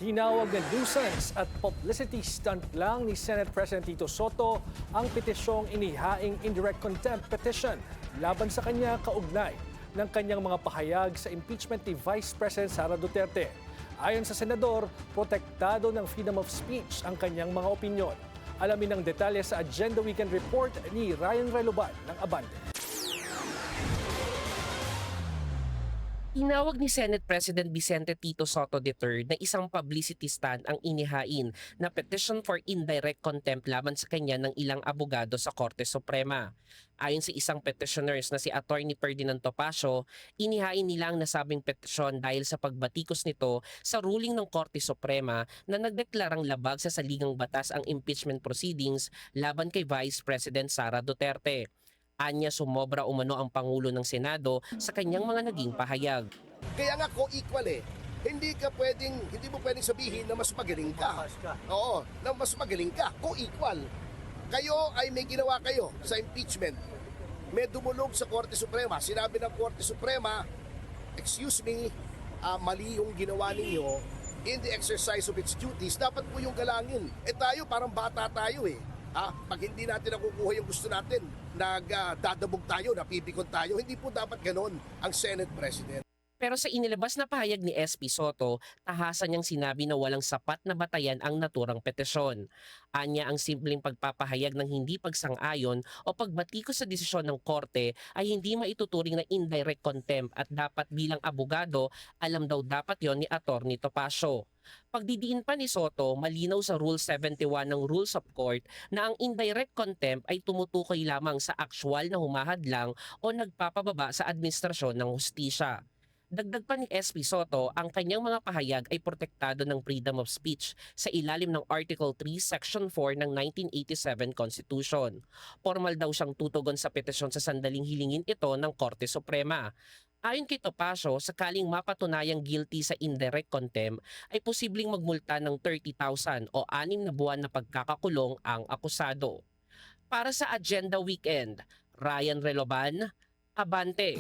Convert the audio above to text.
Tinawag na nuisance at publicity stunt lang ni Senate President Tito Soto ang petisyong inihaing indirect contempt petition laban sa kanya kaugnay ng kanyang mga pahayag sa impeachment ni Vice President Sara Duterte. Ayon sa senador, protektado ng freedom of speech ang kanyang mga opinyon. Alamin ang detalye sa Agenda Weekend Report ni Ryan Reloban ng Abante. Tinawag ni Senate President Vicente Tito Soto III na isang publicity stunt ang inihain na petition for indirect contempt laban sa kanya ng ilang abogado sa Korte Suprema. Ayon sa isang petitioners na si Attorney Ferdinand Topacio, inihain nila ang nasabing petisyon dahil sa pagbatikos nito sa ruling ng Korte Suprema na nagdeklarang labag sa saligang batas ang impeachment proceedings laban kay Vice President Sara Duterte. Anya sumobra umano ang Pangulo ng Senado sa kanyang mga naging pahayag. Kaya nga co-equal eh. Hindi mo pwedeng sabihin na mas magaling ka. Oo, na mas magaling ka. Co-equal. Kayo ay may ginawa kayo sa impeachment. May dumulog sa Korte Suprema. Sinabi ng Korte Suprema, excuse me, mali yung ginawa ninyo in the exercise of its duties. Dapat po yung galangin. Tayo parang bata tayo eh. Pag hindi natin nakukuha yung gusto natin, nagdadabog tayo, napipikon tayo. Hindi po dapat ganon ang Senate President. Pero sa inilabas na pahayag ni SP Soto, tahasan niyang sinabi na walang sapat na batayan ang naturang petisyon. Anya ang simpleng pagpapahayag ng hindi pagsang-ayon o pagbatikos sa desisyon ng korte ay hindi maituturing na indirect contempt at dapat bilang abogado, alam daw dapat yon ni Attorney Topacio. Pagdidiin pa ni Soto, malinaw sa Rule 71 ng Rules of Court na ang indirect contempt ay tumutukoy lamang sa aktwal na humahadlang o nagpapababa sa administrasyon ng hustisya. Dagdag pa ni SP Soto, ang kanyang mga pahayag ay protektado ng freedom of speech sa ilalim ng Article 3, Section 4 ng 1987 Constitution. Formal daw siyang tutugon sa petisyon sa sandaling hilingin ito ng Korte Suprema. Ayon kay Topacio, sakaling mapatunayang guilty sa indirect contempt ay posibleng magmulta ng 30,000 o 6 na buwan na pagkakakulong ang akusado. Para sa Agenda Weekend, Ryan Reloban, Abante.